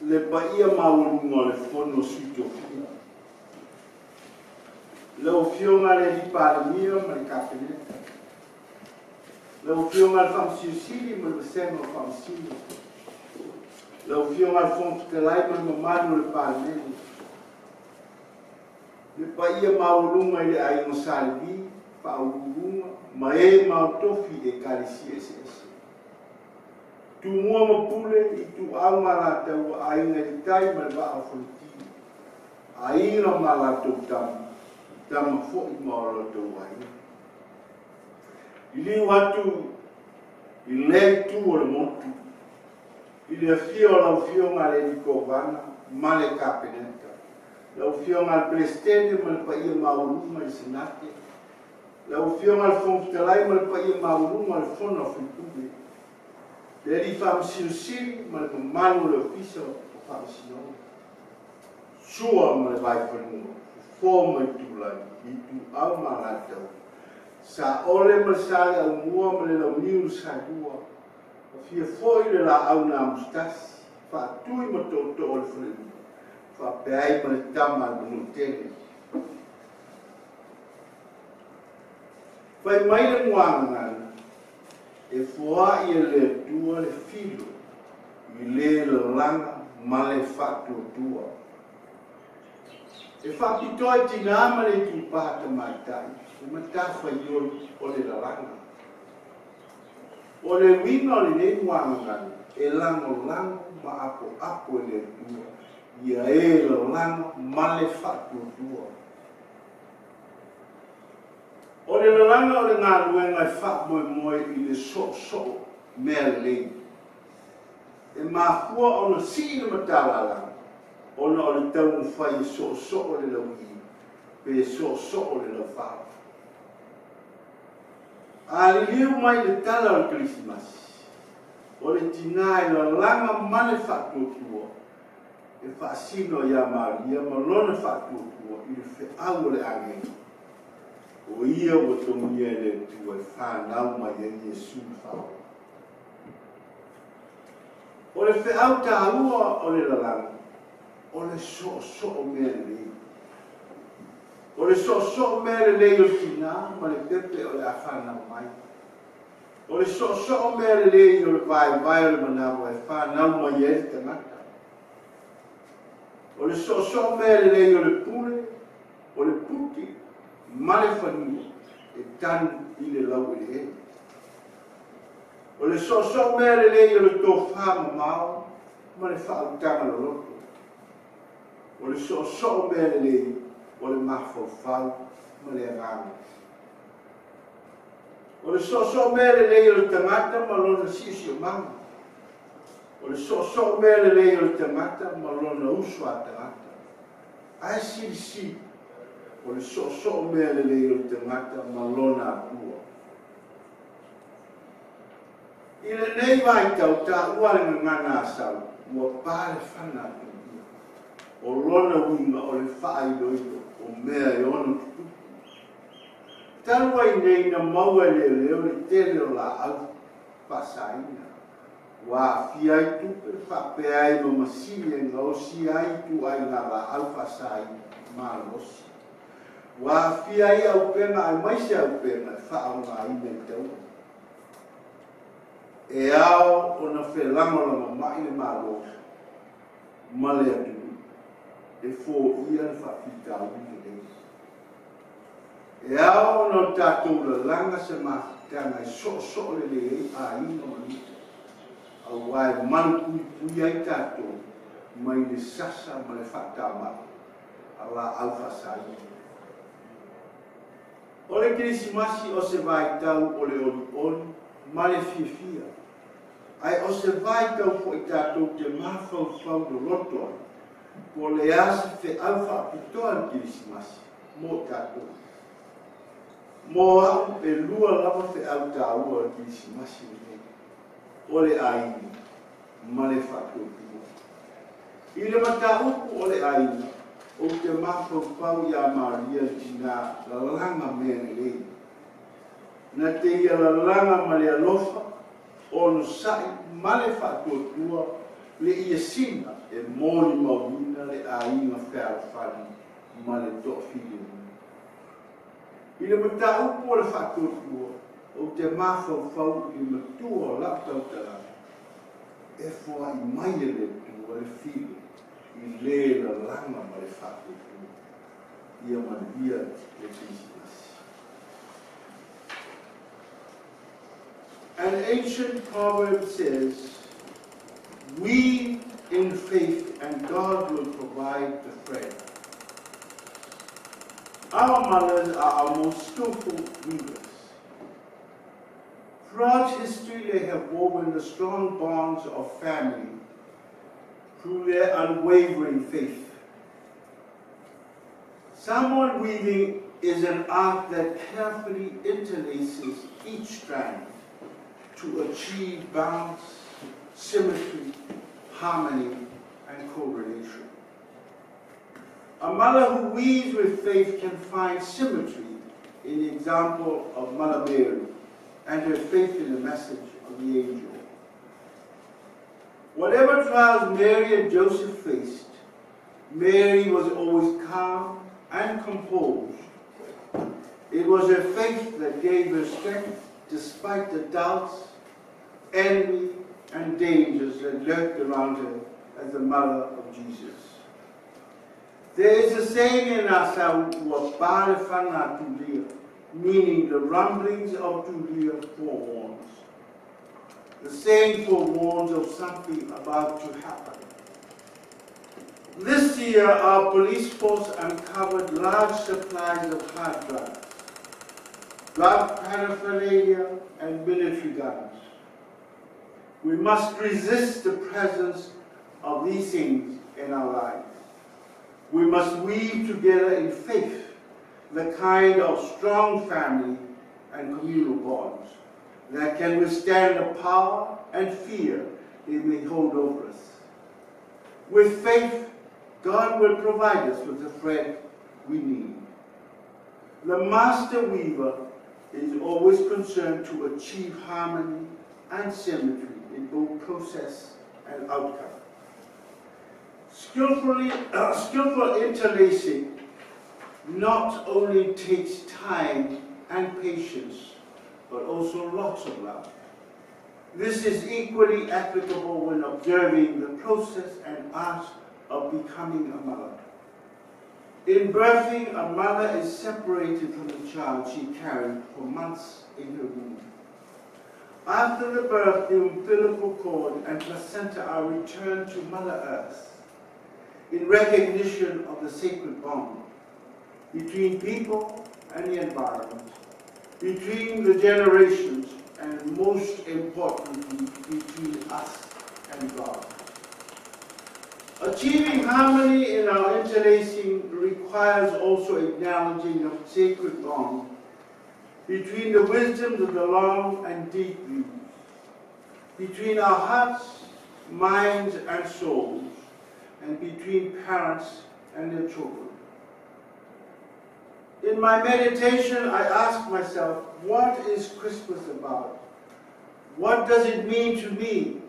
le paia maulunga le fono suito fia. Le ofionga le lipalemia ma le kapeneta. Le ofionga le famsiusili ma le seno famsili. Le ofionga le fontutelai ma le mamano le palemeni. Le paia maulunga le aingo salvi, paulunga, ma e mautofi e kalisi SS. Tu mua mapule i tu au malatau ainga i tai ma le waa fonti. Ainga malatau tama fo i malatau ainga. I liu atu i lei tu o le motu. I le fio lau fionga le ni kovana ma le kapeneta. Lau fionga al presidente ma le paia maulunga i senate. Lau fionga al fonfutalai ma le paia maulunga le fono fitube. Le li famsiusili ma le mamanu le ofisa o famsiona. Sua ma le vai whanua. Fō mai tūlai i tu au malatau. Sa ole ma sale au mua ma le lau niu sa dua. Fia foi le la au na mustasi. Fa tui ma toto o le whanua. Fa peai ma le tama no tele. Fai mai le muanga e fua i le tua le filo. I le langa ma le fatu tua. E whapitoa tina ama le tupata mai tai. E matafa i o le langa. O le wina o le ne muanga e lango ma apo e le tua. Ia e langa ma le fatu tua. O le langa o le ngā luenga e wha moe i le so mea lei. E mahua o na sii na matala langa. Ona o le tau mwhai e so o le lau i. Pe so o le lau whao. A li liu mai le tala o le Christmas. O le tina e la langa mane whatuatua. E whaasino ia Maria ma lona whatuatua i le whiau le angeni. O ia o tongia le tua e whanau mai e Jesu whao. O le whiau tāua o le lalanga. O le so o mea lei. O le so mea lei o tina ma le pepe o le awhana mai. O le so o mea lei o le vai o le manawa e whanau mai e te mata. O le so mea lei o le pule, o le puti, ma le whanua e tanu i le lau e le. O le so mea lei o le tō whama mao, ma le whautanga lo loto. O le so mea lei o le mawhawhau ma le rāma. O le so mea lei o le tangata ma lona sisi o mama. O le so mea lei o le tangata ma lona usua tangata. Ai si. O le so mea lei o le tangata ma lona apua. I le nei vai tau ta ua le ngana asau. Ua pāle whana atu. O lona winga o le whaai loito, o mea e ono tutu. Talua i nei na maua leo le tele o la au pasaina. Wa fiai tupe whapea i mamasile nga o si ai tu ai nga la au pasaina maa losi. Wa fiai au penga ai maise au penga e whaau nga i me tau. E ao o na whelanga la mamai le maa losi. Male atu. E fō ia le whawhitau i le. E ao no tātou la langa se mahitanga i so le le a ino manita. A wai manu pui ai tātou mai le sasa ma le whatama a la au whasai. O le Krisimasi o se vai tau o le oli ma le fia. Ai o se vai tau fo i tātou te mawhau do loto ai. Po le ase fe alfa pitoa le Krisimasi, mo tātou. Mo au e lua lava fe au tāua le Krisimasi le. O le aini, ma le whakopua. I le mataupu o le aini, o te mawhau ia Maria tina la langa mea le. Na te ia la langa ma le alofa, o no sai ma le whakopua, le ia sina e moli mawina le ainga whea whani ma le to'awhiri. I le matau po le whakautua o te mawhauwhau i matua o laptau tala e fua i mai le tua le whiri i le la langa ma le whakautua ia manvia le Christmas. An ancient proverb says, "We in faith and God will provide the thread." Our mothers are our most skillful weavers. Throughout history, they have woven the strong bonds of family through their unwavering faith. Samoan weaving is an art that carefully interlaces each strand to achieve balance, symmetry, harmony, and correlation. A mother who weaves with faith can find symmetry in the example of Mother Mary and her faith in the message of the angel. Whatever trials Mary and Joseph faced, Mary was always calm and composed. It was her faith that gave her strength despite the doubts, envy, and dangers that lurked around her as the mother of Jesus. There is a saying in our Samoa, "Pare whana tulia," meaning the rumblings of tulia forewarns. The saying forewarns of something about to happen. This year, our police force uncovered large supplies of hard drugs, drug paraphernalia, and military guns. We must resist the presence of these things in our lives. We must weave together in faith the kind of strong family and communal bonds that can withstand the power and fear they may hold over us. With faith, God will provide us with the thread we need. The master weaver is always concerned to achieve harmony and symmetry in both process and outcome. Skillful interlacing not only takes time and patience, but also lots of love. This is equally applicable when observing the process and art of becoming a mother. In birthing, a mother is separated from the child she carried for months in her womb. After the birth, the umbilical cord and placenta are returned to Mother Earth in recognition of the sacred bond between people and the environment, between the generations, and most importantly, between us and God. Achieving harmony in our interlacing requires also acknowledging the sacred bond between the wisdoms of the long and deep views, between our hearts, minds, and souls, and between parents and their children. In my meditation, I ask myself, what is Christmas about? What does it mean to me?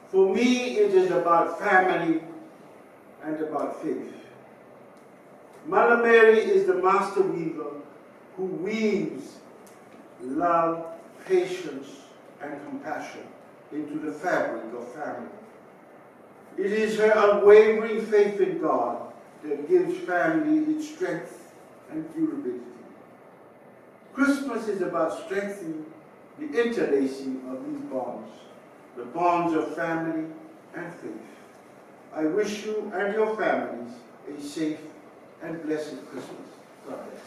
For me, it is about family and about faith. Mother Mary is the master weaver who weaves love, patience, and compassion into the fabric of family. It is her unwavering faith in God that gives family its strength and durability. Christmas is about strengthening the interlacing of these bonds, the bonds of family and faith. I wish you and your families a safe and blessed Christmas. God bless.